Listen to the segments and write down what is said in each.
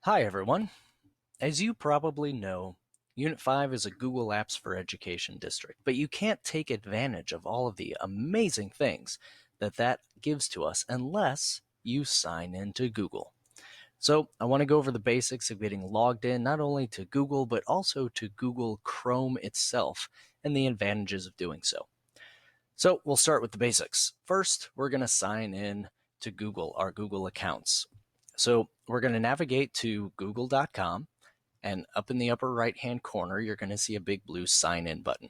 Hi, everyone. As you probably know, Unit 5 is a Google Apps for Education district, but you can't take advantage of all of the amazing things that gives to us unless you sign into Google. So, I want to go over the basics of getting logged in not only to Google, but also to Google Chrome itself and the advantages of doing so. So, we'll start with the basics. First, we're going to sign in to Google, our Google accounts. So, we're going to navigate to google.com, and up in the upper right hand corner, you're going to see a big blue sign in button.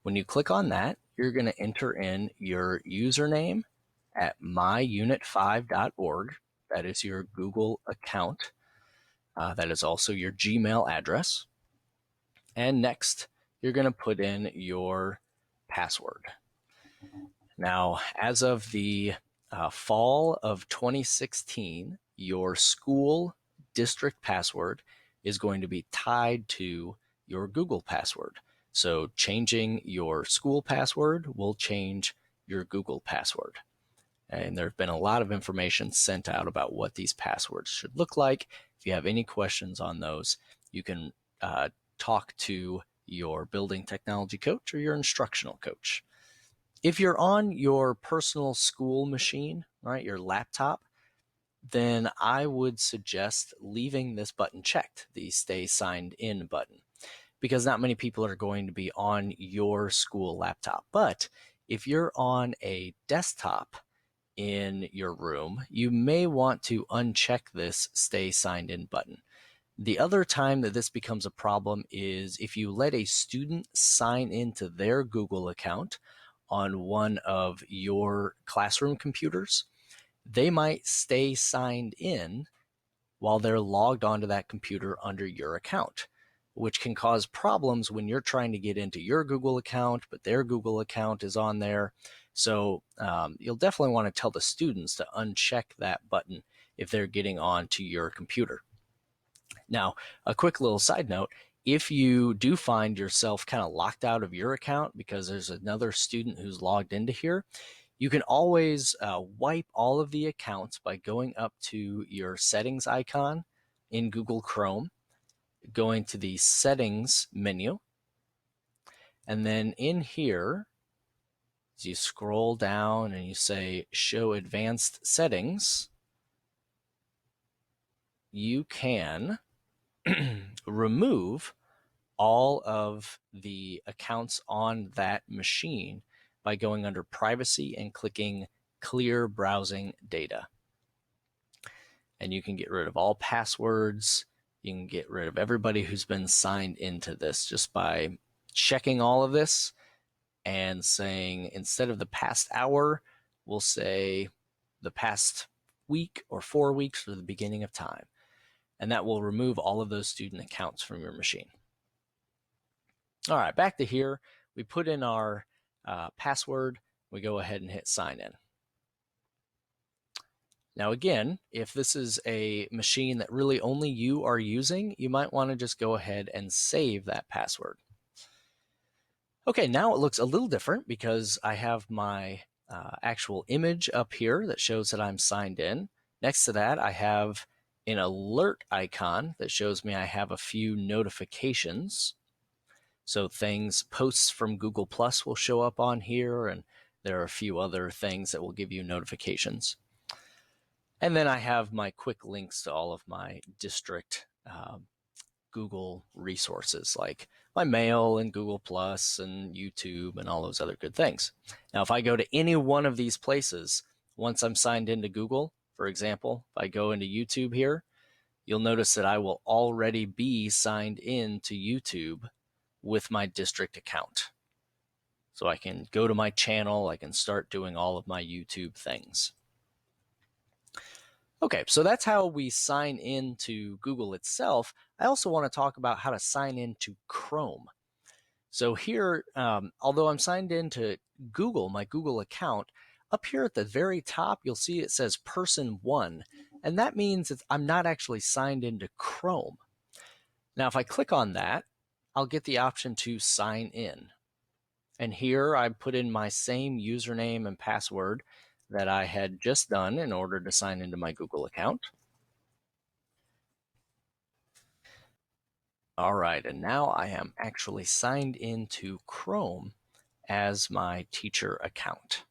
When you click on that, you're going to enter in your username at myunit5.org. That is your Google account. That is also your Gmail address. And next, you're going to put in your password. Now, as of the fall of 2016, your school district password is going to be tied to your Google password. So changing your school password will change your Google password. And there have been a lot of information sent out about what these passwords should look like. If you have any questions on those, you can talk to your building technology coach or your instructional coach. If you're on your personal school machine, right, your laptop, then I would suggest leaving this button checked, the stay signed in button, because not many people are going to be on your school laptop. But if you're on a desktop in your room, you may want to uncheck this stay signed in button. The other time that this becomes a problem is if you let a student sign into their Google account on one of your classroom computers. They might stay signed in while they're logged onto that computer under your account, which can cause problems when you're trying to get into your Google account, but their Google account is on there. So you'll definitely want to tell the students to uncheck that button if they're getting onto your computer. Now, a quick little side note, if you do find yourself kind of locked out of your account because there's another student who's logged into here, you can always wipe all of the accounts by going up to your settings icon in Google Chrome, going to the settings menu, and then in here, as you scroll down and you say show advanced settings, you can remove all of the accounts on that machine by going under privacy and clicking clear browsing data. And you can get rid of all passwords. You can get rid of everybody who's been signed into this just by checking all of this and saying, instead of the past hour, we'll say the past week or 4 weeks or the beginning of time. And that will remove all of those student accounts from your machine. All right, back to here. We put in our password. We go ahead and hit sign in. Now, again, if this is a machine that really only you are using, you might want to just go ahead and save that password. Okay, now it looks a little different because I have my actual image up here that shows that I'm signed in. Next to that, I have an alert icon that shows me I have a few notifications. So posts from Google Plus will show up on here, and there are a few other things that will give you notifications. And then I have my quick links to all of my district Google resources, like my mail and Google Plus and YouTube and all those other good things. Now, if I go to any one of these places, once I'm signed into Google, for example, if I go into YouTube here, you'll notice that I will already be signed in to YouTube with my district account. So I can go to my channel, I can start doing all of my YouTube things. Okay, so that's how we sign in to Google itself. I also want to talk about how to sign in to Chrome. So here, although I'm signed into Google, my Google account, up here at the very top, you'll see it says person one, and that means that I'm not actually signed into Chrome. Now, if I click on that, I'll get the option to sign in. And here I put in my same username and password that I had just done in order to sign into my Google account. All right, and now I am actually signed into Chrome as my teacher account.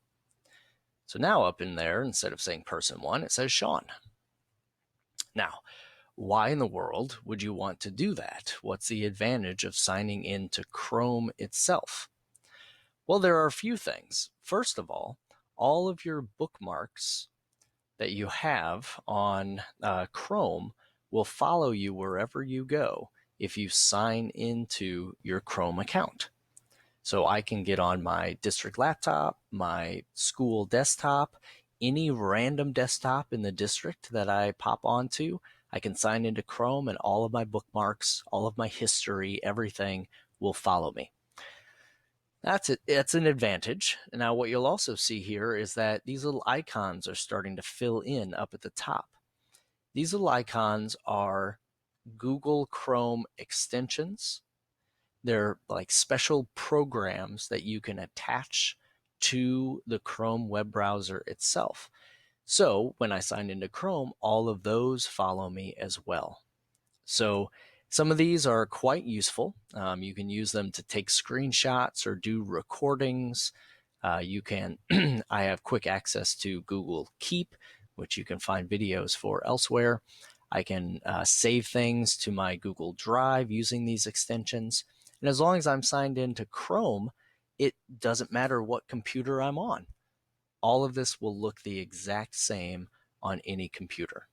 So now up in there, instead of saying person one, it says Sean. Now, why in the world would you want to do that? What's the advantage of signing into Chrome itself? Well, there are a few things. First of all of your bookmarks that you have on Chrome will follow you wherever you go if you sign into your Chrome account. So I can get on my district laptop, my school desktop, any random desktop in the district that I pop onto. I can sign into Chrome and all of my bookmarks, all of my history, everything will follow me. That's it. It's an advantage. Now, what you'll also see here is that these little icons are starting to fill in up at the top. These little icons are Google Chrome extensions. They're like special programs that you can attach to the Chrome web browser itself. So when I sign into Chrome, all of those follow me as well. So some of these are quite useful. You can use them to take screenshots or do recordings. You can, I have quick access to Google Keep, which you can find videos for elsewhere. I can save things to my Google Drive using these extensions. And as long as I'm signed into Chrome, it doesn't matter what computer I'm on. All of this will look the exact same on any computer.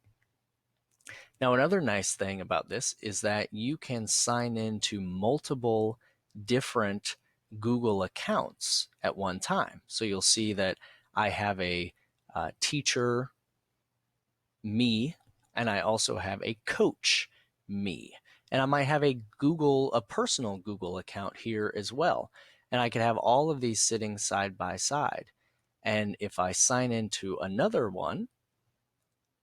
Now, another nice thing about this is that you can sign into multiple different Google accounts at one time. So you'll see that I have a teacher me, and I also have a coach me. And I might have a personal Google account here as well. And I could have all of these sitting side by side. And if I sign into another one,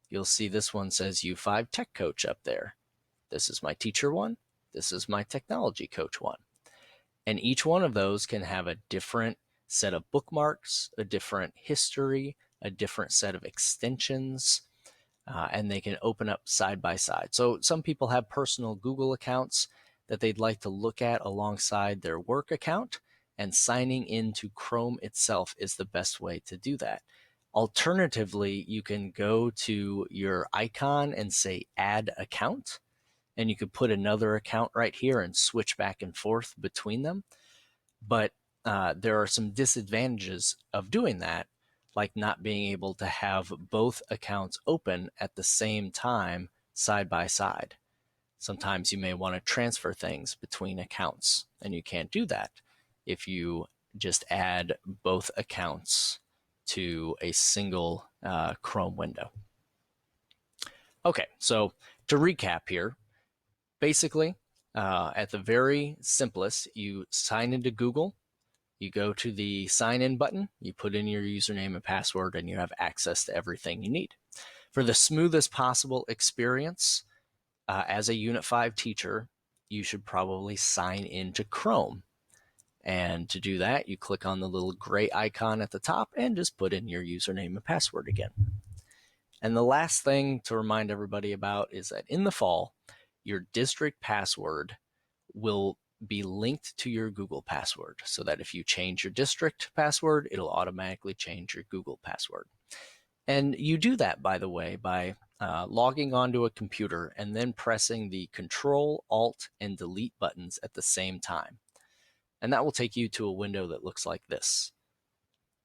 you'll see this one says U5 Tech Coach up there. This is my teacher one. This is my technology coach one. And each one of those can have a different set of bookmarks, a different history, a different set of extensions, and they can open up side by side. So some people have personal Google accounts that they'd like to look at alongside their work account, and signing into Chrome itself is the best way to do that. Alternatively, you can go to your icon and say add account, and you could put another account right here and switch back and forth between them. But there are some disadvantages of doing that, like not being able to have both accounts open at the same time side by side. Sometimes you may want to transfer things between accounts, and you can't do that if you just add both accounts to a single Chrome window. Okay, so to recap here, basically, at the very simplest, you sign into Google, you go to the sign in button, you put in your username and password, and you have access to everything you need. For the smoothest possible experience, as a Unit 5 teacher, you should probably sign into Chrome. And to do that, you click on the little gray icon at the top and just put in your username and password again. And the last thing to remind everybody about is that in the fall, your district password will be linked to your Google password, so that if you change your district password, it'll automatically change your Google password. And you do that, by the way, by logging onto a computer and then pressing the Control, Alt, and Delete buttons at the same time. And that will take you to a window that looks like this.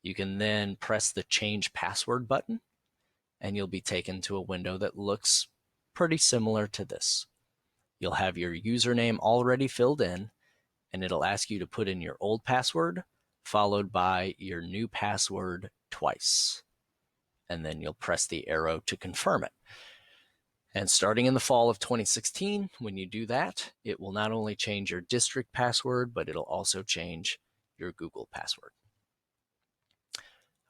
You can then press the Change Password button, and you'll be taken to a window that looks pretty similar to this. You'll have your username already filled in, and it'll ask you to put in your old password followed by your new password twice. And then you'll press the arrow to confirm it. And starting in the fall of 2016, when you do that, it will not only change your district password, but it'll also change your Google password.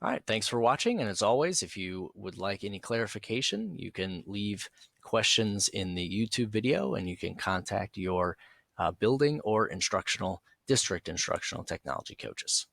All right, thanks for watching. And as always, if you would like any clarification, you can leave questions in the YouTube video, and you can contact your building or district instructional technology coaches.